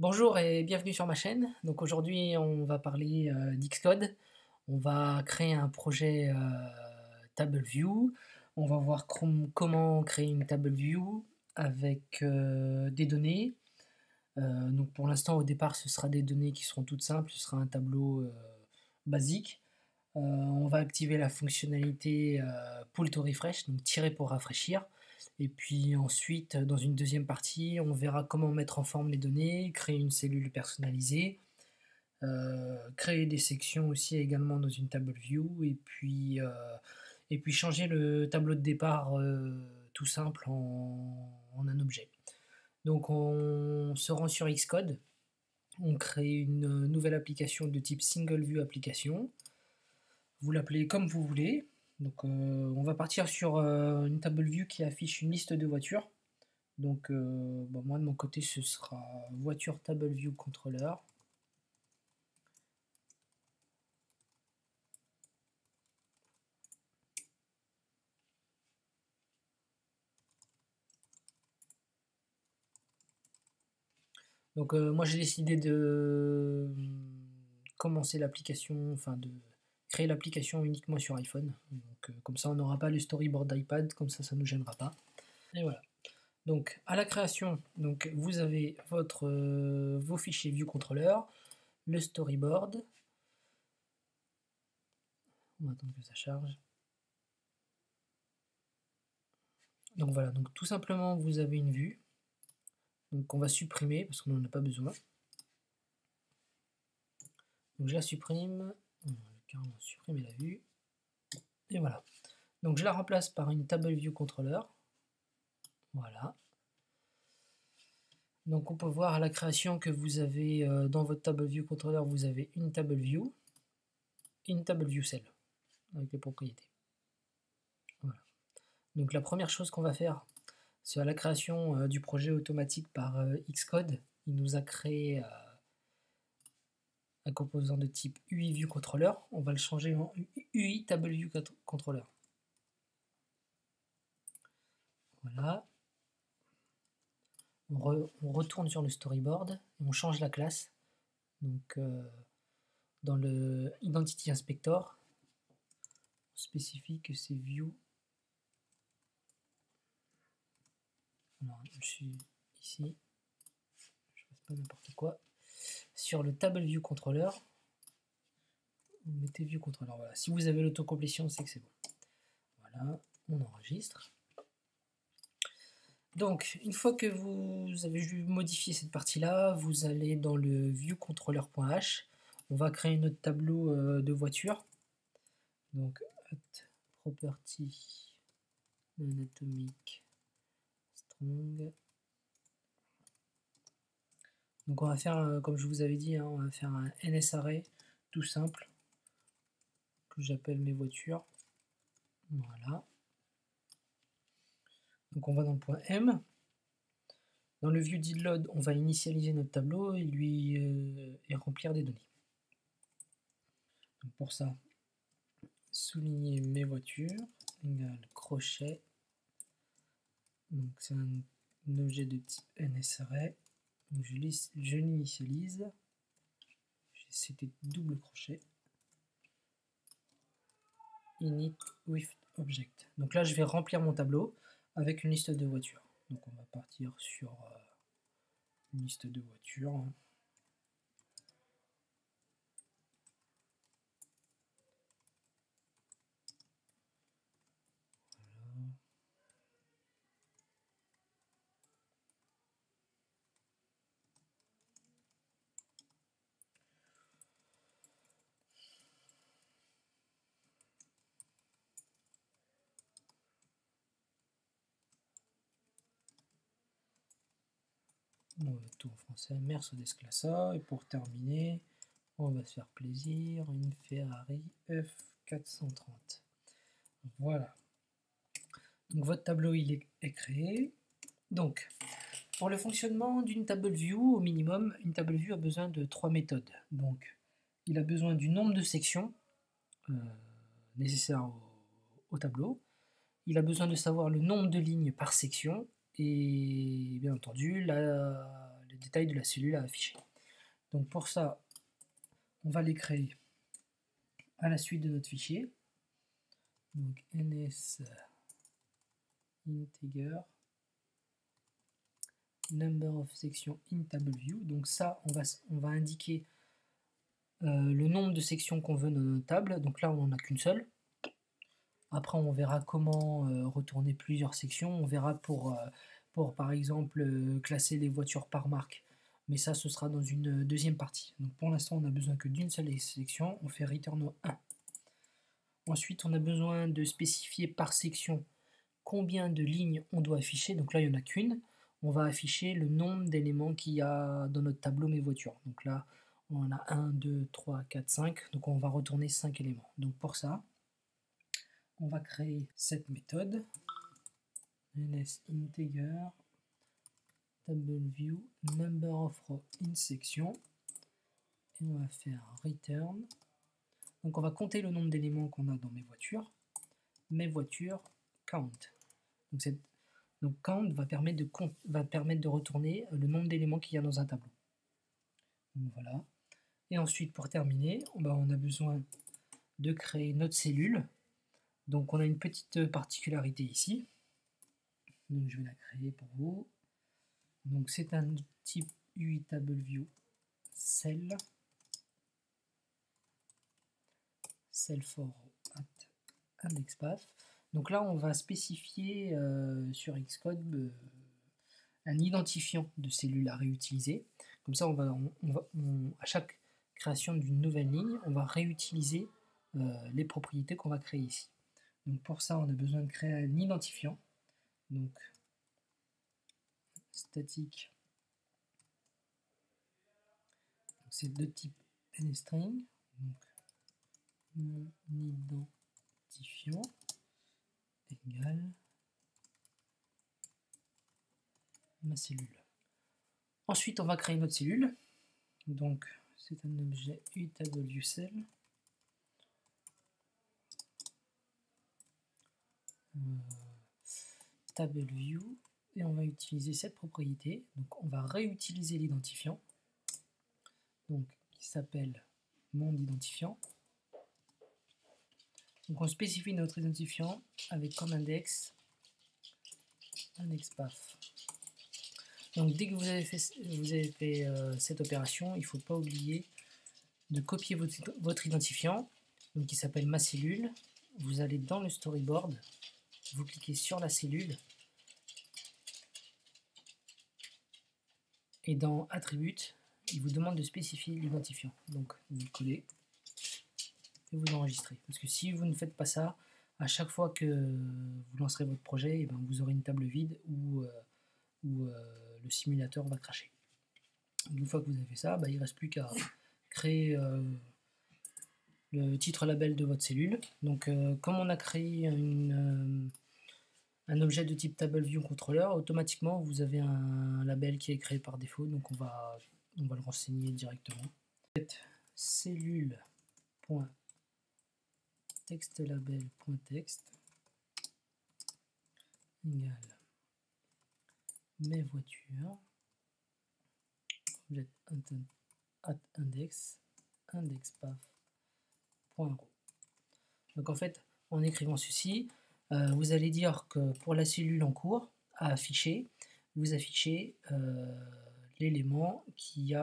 Bonjour et bienvenue sur ma chaîne. Donc aujourd'hui, on va parler d'Xcode. On va créer un projet TableView. On va voir comment créer une TableView avec des données. Donc pour l'instant, au départ, ce sera des données qui seront toutes simples. Ce sera un tableau basique. On va activer la fonctionnalité Pull to Refresh, donc tirer pour rafraîchir. Et puis ensuite, dans une deuxième partie, on verra comment mettre en forme les données, créer une cellule personnalisée, créer des sections aussi également dans une table view, et puis changer le tableau de départ tout simple en un objet. Donc on se rend sur Xcode, on crée une nouvelle application de type Single View Application. Vous l'appelez comme vous voulez. Donc on va partir sur une table view qui affiche une liste de voitures. Donc moi de mon côté ce sera voiture table view controller. Donc moi j'ai décidé de commencer l'application, enfin de créer l'application uniquement sur iPhone. Donc comme ça on n'aura pas le storyboard d'iPad, comme ça nous gênera pas. Et voilà. Donc à la création, donc vous avez vos fichiers view controller, le storyboard. On va attendre que ça charge. Donc voilà, donc tout simplement vous avez une vue. Donc on va supprimer parce qu'on n'en a pas besoin. Donc je la supprime. On va carrément supprimer la vue. Et voilà. Donc je la remplace par une table view controller. Voilà. Donc on peut voir à la création que vous avez dans votre table view controller, vous avez une table view et une table view cell avec les propriétés. Voilà. Donc la première chose qu'on va faire, c'est à la création du projet automatique par Xcode. Il nous a créé un composant de type UI View Controller. On va le changer en UI Table View Controller. Voilà. On retourne sur le storyboard et on change la classe. Donc dans le Identity Inspector, on spécifie que c'est View. Alors, je suis ici, je ne fasse pas n'importe quoi. Sur le Table View Controller, vous mettez View Controller. Voilà. Si vous avez l'autocomplétion, c'est que c'est bon. Voilà, on enregistre. Donc, une fois que vous avez modifié cette partie-là, vous allez dans le viewcontroller.h. On va créer notre tableau de voiture. Donc, property anatomic strong. Donc, on va faire, comme je vous avais dit, on va faire un NSArray tout simple que j'appelle mes voitures. Voilà. Donc, on va dans le point M. Dans le view didLoad, on va initialiser notre tableau et remplir des données. Donc pour ça, souligner mes voitures égale crochet. Donc c'est un objet de type NSArray. Donc je l'initialise. C'était double crochet. Init with object. Donc là je vais remplir mon tableau avec une liste de voitures. Donc on va partir sur une liste de voitures. On va tout en français, Mercedes Classe. Et pour terminer, on va se faire plaisir, une Ferrari F430. Voilà. Donc votre tableau il est créé. Donc pour le fonctionnement d'une table view, au minimum, une table view a besoin de 3 méthodes. Donc il a besoin du nombre de sections nécessaires au tableau. Il a besoin de savoir le nombre de lignes par section et bien entendu le détail de la cellule à afficher. Donc pour ça, on va les créer à la suite de notre fichier. Donc ns integer number of section in table view. Donc ça, on va indiquer le nombre de sections qu'on veut dans notre table. Donc là, on n'en a qu'une seule. Après, on verra comment retourner plusieurs sections. On verra pour par exemple, classer les voitures par marque. Mais ça, ce sera dans une deuxième partie. Donc pour l'instant, on n'a besoin que d'une seule section. On fait return 1. Ensuite, on a besoin de spécifier par section combien de lignes on doit afficher. Donc là, il n'y en a qu'une. On va afficher le nombre d'éléments qu'il y a dans notre tableau mes voitures. Donc là, on a 1, 2, 3, 4, 5. Donc on va retourner 5 éléments. Donc pour ça, on va créer cette méthode nsinteger tableview number of row in section et on va faire return. Donc on va compter le nombre d'éléments qu'on a dans mes voitures count. Donc count va permettre de retourner le nombre d'éléments qu'il y a dans un tableau. Donc voilà. Et ensuite, pour terminer, on a besoin de créer notre cellule. Donc on a une petite particularité ici. Donc je vais la créer pour vous. Donc c'est un type UI TableView cell for at indexpath. Donc là on va spécifier sur Xcode un identifiant de cellule à réutiliser. Comme ça à chaque création d'une nouvelle ligne, on va réutiliser les propriétés qu'on va créer ici. Donc pour ça on a besoin de créer un identifiant. Donc statique, c'est de type nstring, donc mon identifiant égale ma cellule. Ensuite on va créer notre cellule, donc c'est un objet UTableViewCell TableView et on va utiliser cette propriété. Donc on va réutiliser l'identifiant, donc qui s'appelle mon identifiant. Donc on spécifie notre identifiant avec comme index indexpath. Donc dès que vous avez fait cette opération, il ne faut pas oublier de copier votre identifiant, donc qui s'appelle ma cellule. Vous allez dans le storyboard, vous cliquez sur la cellule et dans attributes, il vous demande de spécifier l'identifiant. Donc vous le collez et vous l'enregistrez. Parce que si vous ne faites pas ça, à chaque fois que vous lancerez votre projet, et vous aurez une table vide où le simulateur va cracher. Une fois que vous avez fait ça, il ne reste plus qu'à créer le titre label de votre cellule. Donc comme on a créé un objet de type TableViewController, automatiquement vous avez un label qui est créé par défaut, donc on va le renseigner directement. Cellule.textLabel.text égale mes voitures, objet index indexpath.row. Donc en fait, en écrivant ceci, vous allez dire que pour la cellule en cours à afficher, vous affichez l'élément qui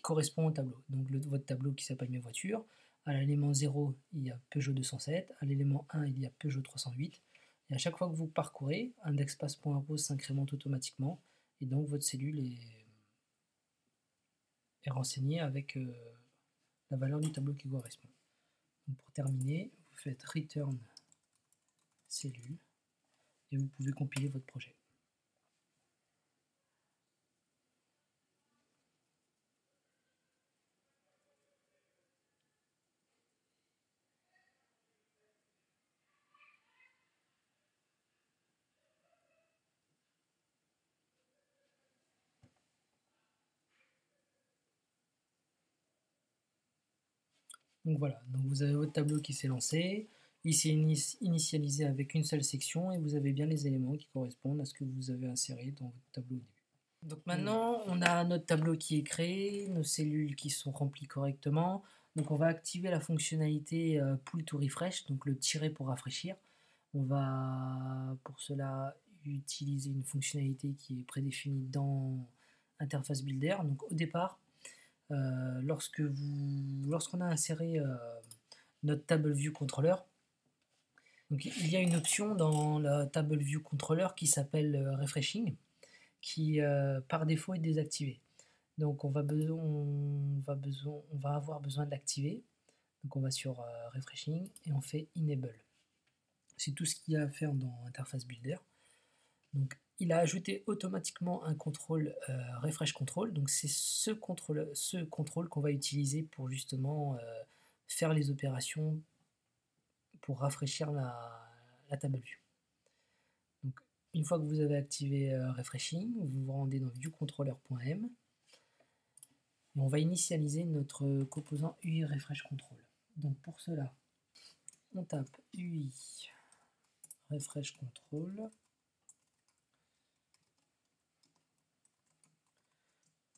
correspond au tableau. Donc votre tableau qui s'appelle mes voitures. À l'élément 0, il y a Peugeot 207. À l'élément 1, il y a Peugeot 308. Et à chaque fois que vous parcourez, indexpath.row s'incrémente automatiquement. Et donc votre cellule est renseignée avec la valeur du tableau qui correspond. Donc pour terminer, vous faites return cellule et vous pouvez compiler votre projet. Donc voilà, donc vous avez votre tableau qui s'est lancé, il s'est initialisé avec une seule section et vous avez bien les éléments qui correspondent à ce que vous avez inséré dans votre tableau au début. Donc maintenant, on a notre tableau qui est créé, nos cellules qui sont remplies correctement. Donc on va activer la fonctionnalité Pull to Refresh, donc le tirer pour rafraîchir. On va pour cela utiliser une fonctionnalité qui est prédéfinie dans Interface Builder. Donc au départ, lorsqu'on a inséré notre Table View Controller, donc il y a une option dans la Table View Controller qui s'appelle Refreshing, qui par défaut est désactivée. Donc on va avoir besoin de l'activer. Donc on va sur Refreshing et on fait Enable. C'est tout ce qu'il y a à faire dans Interface Builder. Donc il a ajouté automatiquement un contrôle Refresh Control. Donc c'est ce contrôle qu'on va utiliser pour justement faire les opérations pour rafraîchir la table view. Donc une fois que vous avez activé Refreshing, vous vous rendez dans viewcontroller.m et on va initialiser notre composant UI Refresh Control. Donc pour cela, on tape UI Refresh Control.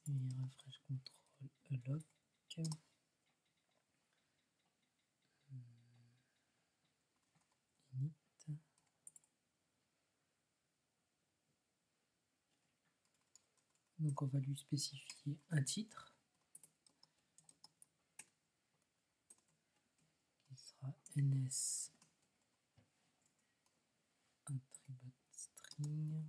UI Refresh Control Alloc. Init. Donc on va lui spécifier un titre qui sera ns attribute string.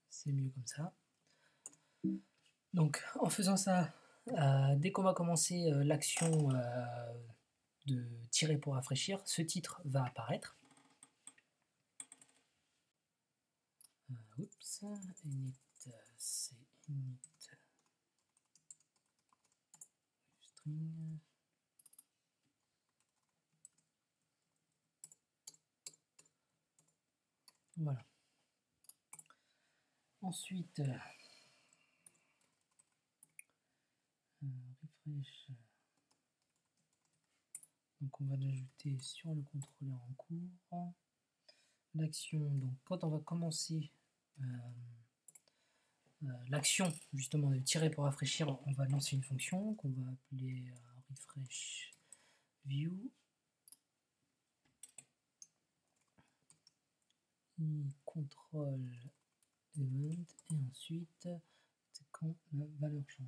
C'est mieux comme ça. Donc en faisant ça, dès qu'on va commencer l'action de tirer pour rafraîchir, ce titre va apparaître. Oups, init, c'est init string. Voilà. Ensuite, refresh. Donc on va l'ajouter sur le contrôleur en cours. L'action, donc quand on va commencer l'action justement de tirer pour rafraîchir, on va lancer une fonction qu'on va appeler refresh view. Control event et ensuite c'est quand la valeur change.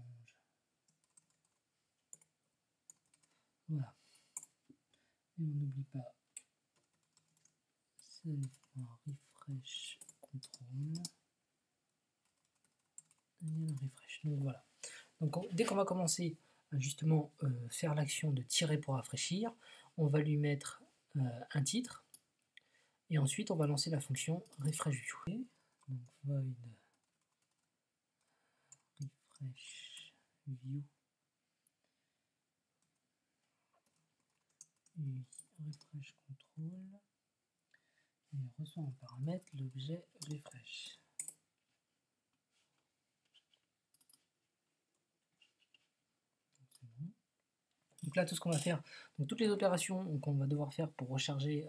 Voilà. Et on n'oublie pas self.refresh control et le refresh. Donc voilà. Donc dès qu'on va commencer à justement faire l'action de tirer pour rafraîchir, on va lui mettre un titre et ensuite on va lancer la fonction refresh view. Donc void refresh view refresh control et on reçoit en paramètre l'objet refresh. Donc là, tout ce qu'on va faire, donc toutes les opérations qu'on va devoir faire pour recharger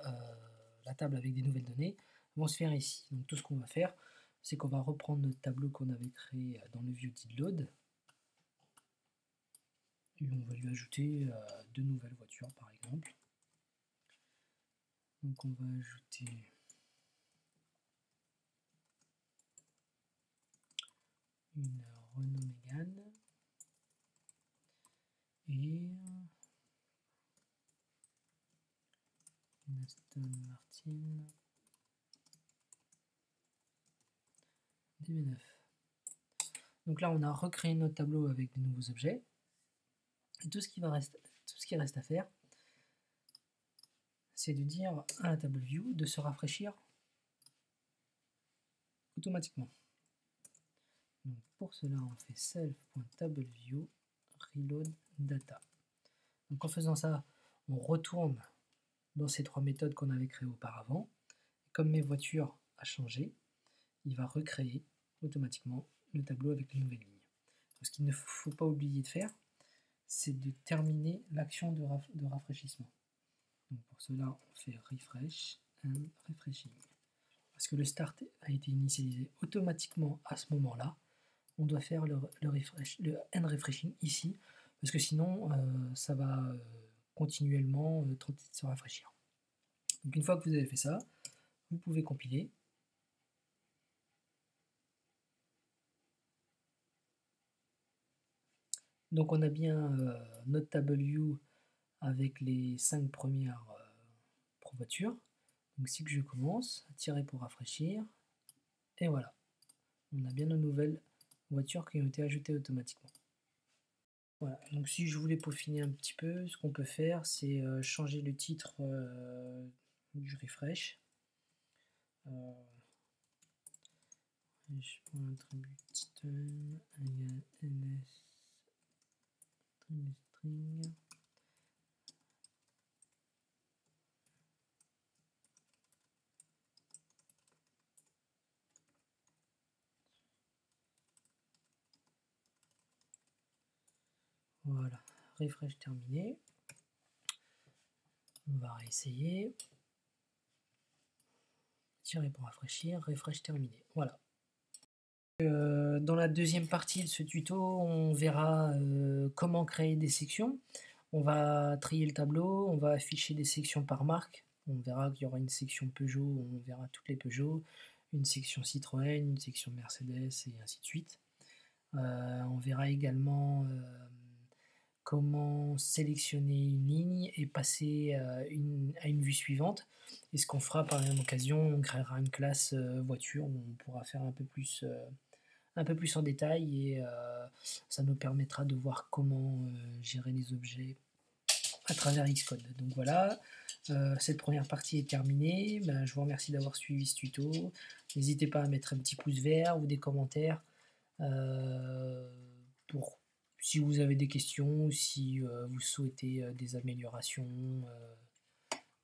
la table avec des nouvelles données vont se faire ici. Donc tout ce qu'on va faire, c'est qu'on va reprendre notre tableau qu'on avait créé dans le view didload et on va lui ajouter deux nouvelles voitures par exemple. Donc on va ajouter une Renault Mégane et une Aston Martin DB9. Donc là on a recréé notre tableau avec de nouveaux objets et tout ce qui reste à faire, c'est de dire à la table view de se rafraîchir automatiquement. Donc pour cela, on fait self.tableview reload data. Donc en faisant ça, on retourne dans ces trois méthodes qu'on avait créées auparavant. comme mes voitures a changé, il va recréer automatiquement le tableau avec les nouvelles lignes. Donc, ce qu'il ne faut pas oublier de faire, c'est de terminer l'action de rafraîchissement. Donc pour cela, on fait refresh and refreshing. Parce que le start a été initialisé automatiquement à ce moment-là, on doit faire le end refreshing ici, parce que sinon ça va continuellement tenter de se rafraîchir. Donc une fois que vous avez fait ça, vous pouvez compiler. Donc on a bien notre table view avec les 5 premières voitures. Donc si que je commence, tirer pour rafraîchir, et voilà, on a bien nos nouvelles voitures qui ont été ajoutées automatiquement. Voilà, donc si je voulais peaufiner un petit peu, ce qu'on peut faire, c'est changer le titre du refresh. Je prends l'attribut title égale ls string. Voilà, refresh terminé. On va réessayer. Tirer pour rafraîchir, refresh terminé. Voilà. Dans la deuxième partie de ce tuto, on verra comment créer des sections. On va trier le tableau, on va afficher des sections par marque. On verra qu'il y aura une section Peugeot, on verra toutes les Peugeot, une section Citroën, une section Mercedes et ainsi de suite. On verra également comment sélectionner une ligne et passer à une vue suivante. Et ce qu'on fera par la même occasion, on créera une classe voiture où on pourra faire un peu plus en détail et ça nous permettra de voir comment gérer les objets à travers Xcode. Donc voilà, cette première partie est terminée. Ben, je vous remercie d'avoir suivi ce tuto. N'hésitez pas à mettre un petit pouce vert ou des commentaires pour si vous avez des questions ou si vous souhaitez des améliorations.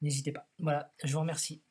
N'hésitez pas. Voilà, je vous remercie.